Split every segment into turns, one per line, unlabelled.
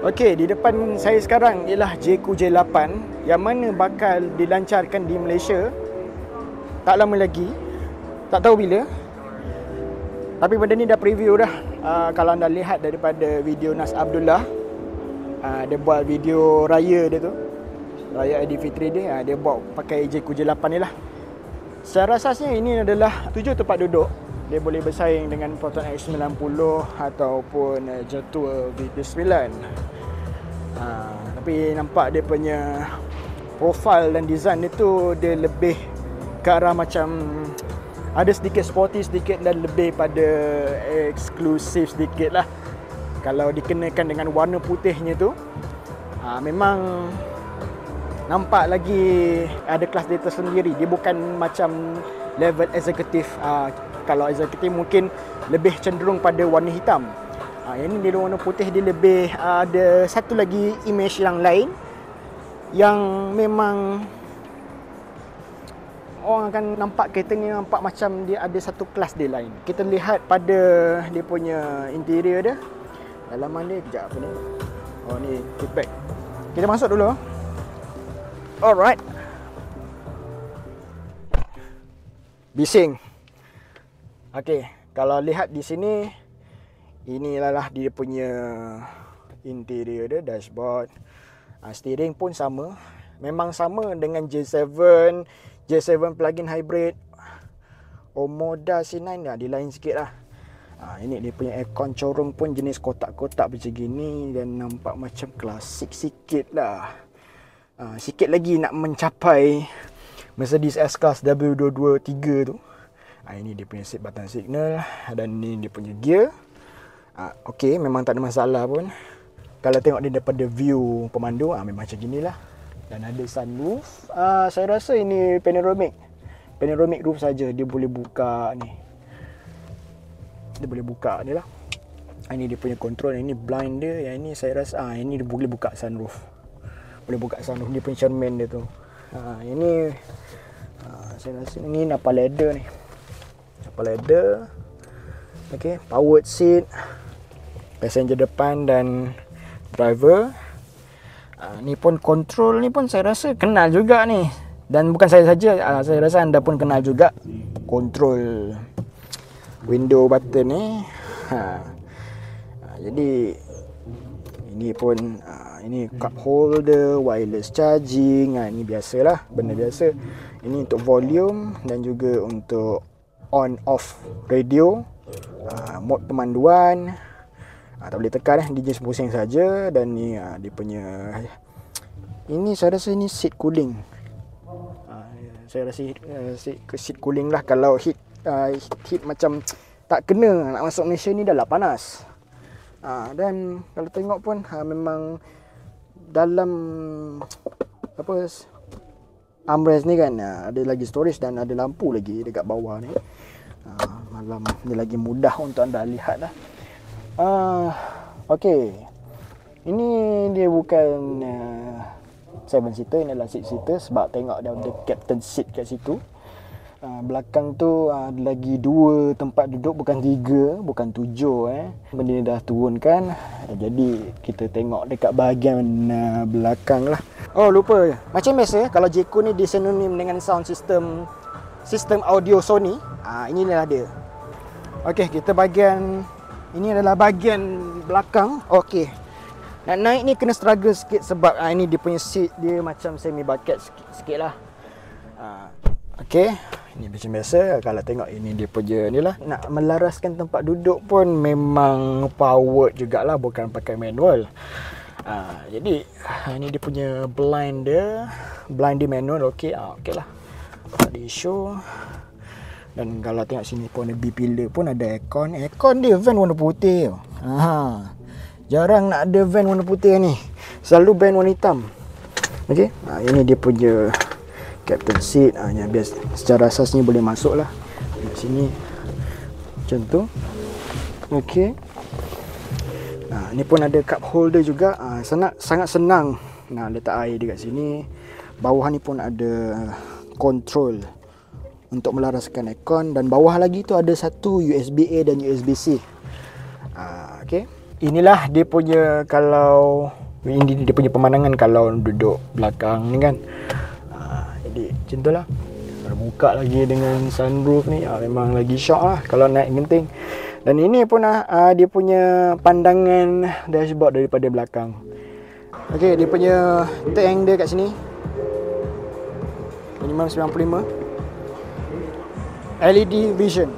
Okey, di depan saya sekarang ialah Jayco J8 yang mana bakal dilancarkan di Malaysia tak lama lagi. Tak tahu bila. Tapi benda ni dah preview dah. Kalau anda lihat daripada video Nas Abdullah, dia buat video raya dia tu, raya Aidilfitri dia, dia buat pakai Jayco J8 ni lah. Secara asasnya ini adalah 7 tempat duduk. Dia boleh bersaing dengan Proton X90 ataupun Jatua VP9. Tapi nampak dia punya profile dan design dia tu, dia lebih ke arah macam ada sedikit sporty sedikit dan lebih pada eksklusif sedikit lah. Kalau dikenakan dengan warna putihnya tu, memang nampak lagi ada kelas dia tersendiri. Dia bukan macam level eksekutif. Kalau eksekutif mungkin lebih cenderung pada warna hitam. Yang ni dia warna putih, dia lebih ada satu lagi image yang lain yang memang orang akan nampak kereta ni nampak macam dia ada satu kelas dia lain. Kita lihat pada dia punya interior dia. Dalaman dia kejap apa ni? Oh ni kickback. Kita masuk dulu. Alright. Bising. Okey, kalau lihat di sini, inilah dia punya interior dia, dashboard. Steering pun sama. Memang sama dengan J7 plug-in hybrid. Omoda C9 dah, dia lain sikit lah. Ini dia punya aircon corong pun jenis kotak-kotak macam gini dan nampak macam klasik sikit lah. Sikit lagi nak mencapai Mercedes S-Class W223 tu. Ini dia punya set button signal dan ni dia punya gear. Okey, memang tak ada masalah pun. Kalau tengok dia daripada view pemandu, memang macam ginilah. Dan ada sunroof. Saya rasa ini panoramic roof saja. Dia boleh buka ni. Dia boleh buka ni lah. Ini dia punya control. Ini blind dia. Yang ini saya rasa ini dia boleh buka sunroof. Boleh buka sunroof. Dia punya cermin dia tu. Ini saya rasa ini napa leather ni. Napa leather. Okey, powered seat. Passenger depan dan driver. Ni pun control ni pun saya rasa kenal juga ni. Dan bukan saya saja, saya rasa anda pun kenal juga control window button ni. Jadi ini pun ini cup holder, wireless charging. Ini biasalah, benda biasa. Ini untuk volume dan juga untuk on off radio, mode pemanduan. Tak boleh tekan dia just pusing saja. Dan ni dia punya, ini saya rasa ini seat cooling. Saya rasa seat cooling lah. Kalau heat macam tak kena nak masuk Malaysia ni dah lah panas. Dan kalau tengok pun memang dalam apa armrest ni kan ada lagi storage dan ada lampu lagi dekat bawah ni. Malam ni lagi mudah untuk anda lihat lah. Okey. Ini dia bukan 7 seater, ini adalah 6 seater sebab tengok dia ada captain seat kat situ. Belakang tu ada lagi 2 tempat duduk, bukan 3, bukan 7 Benda ni dah turunkan. Jadi kita tengok dekat bahagian belakang lah. Oh lupa, macam biasa kalau Jayco ni disinonim dengan sound system audio Sony. Inilah dia. Okey, kita bahagian ini adalah bahagian belakang. Okey. Nak naik ni kena struggle sikit sebab ini dia punya seat dia macam semi bucket sikit lah. Okey. Ini macam biasa. Kalau tengok ini dia punya ni lah. Nak melaraskan tempat duduk pun memang powered jugalah, bukan pakai manual. Jadi ini dia punya blind dia. Blind dia manual. Okey. Okey lah. Tak ada isu. Dan kalau tengok sini pun ada B-pillar pun ada aircon. Aircon dia van warna putih. Jarang nak ada van warna putih ni. Selalu van warna hitam. Okey. Ini dia punya captain seat. Yang biasa secara asasnya boleh masuk lah. Di sini macam tu. Okey. Ni pun ada cup holder juga. Sangat senang nak letak air dekat sini. Bawah ni pun ada control untuk melaraskan aircon dan bawah lagi tu ada satu USB A dan USB C. Okey. inilah dia punya, kalau ini dia punya pemandangan kalau duduk belakang ni kan. Jadi macam tu lah. Buka lagi dengan sunroof ni, memang lagi syok lah kalau naik genting. Dan ini pun dia punya pandangan dashboard daripada belakang. Okey, dia punya tank dia kat sini minimum 95, LED vision,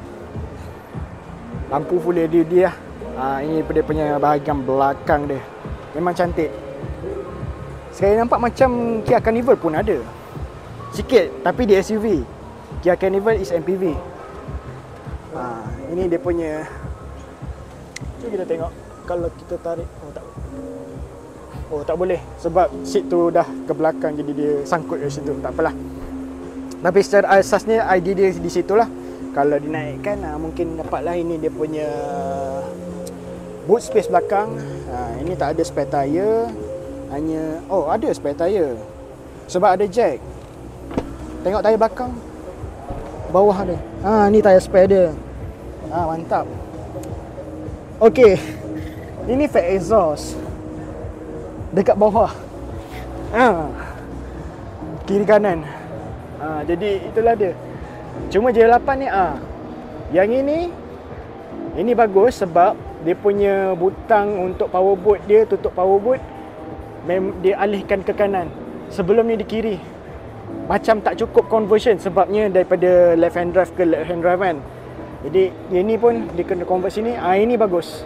lampu full LED lah. Ini dia punya bahagian belakang dia, memang cantik. Sekali nampak macam Kia Carnival pun ada sikit, tapi dia SUV. Kia Carnival is MPV. Ini dia punya. Cuba kita tengok. Kalau kita tarik, tak boleh sebab seat tu dah ke belakang, jadi dia sangkut dari situ. Tak apalah. Tapi secara asasnya idea dia di situlah. Kalau dinaikkan mungkin dapatlah. Ini dia punya boot space belakang. Ini tak ada spare tire. Hanya ada spare tire sebab ada jack. Tengok tayar belakang bawah dia. Ni tayar spare dia. Mantap. Okey. Ini fake exhaust dekat bawah. Kiri kanan. Jadi itulah dia. Cuma J8 ni yang ini bagus sebab dia punya butang untuk power boot dia, tutup power boot dia alihkan ke kanan. Sebelum ni di kiri. Macam tak cukup conversion sebabnya daripada left hand drive ke left hand drive kan. Jadi ini pun dia kena convert sini. Ini bagus.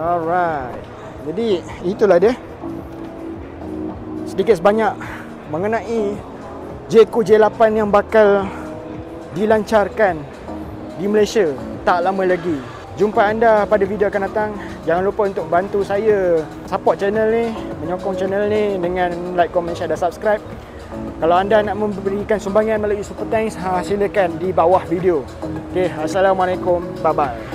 Alright. Jadi itulah dia. Sedikit sebanyak mengenai Jayco J8 yang bakal dilancarkan di Malaysia tak lama lagi. Jumpa anda pada video akan datang. Jangan lupa untuk bantu saya support channel ni, menyokong channel ni dengan like, comment, share dan subscribe. Kalau anda nak memberikan sumbangan melalui Super Thanks, silakan di bawah video. Okey, assalamualaikum. Bye bye.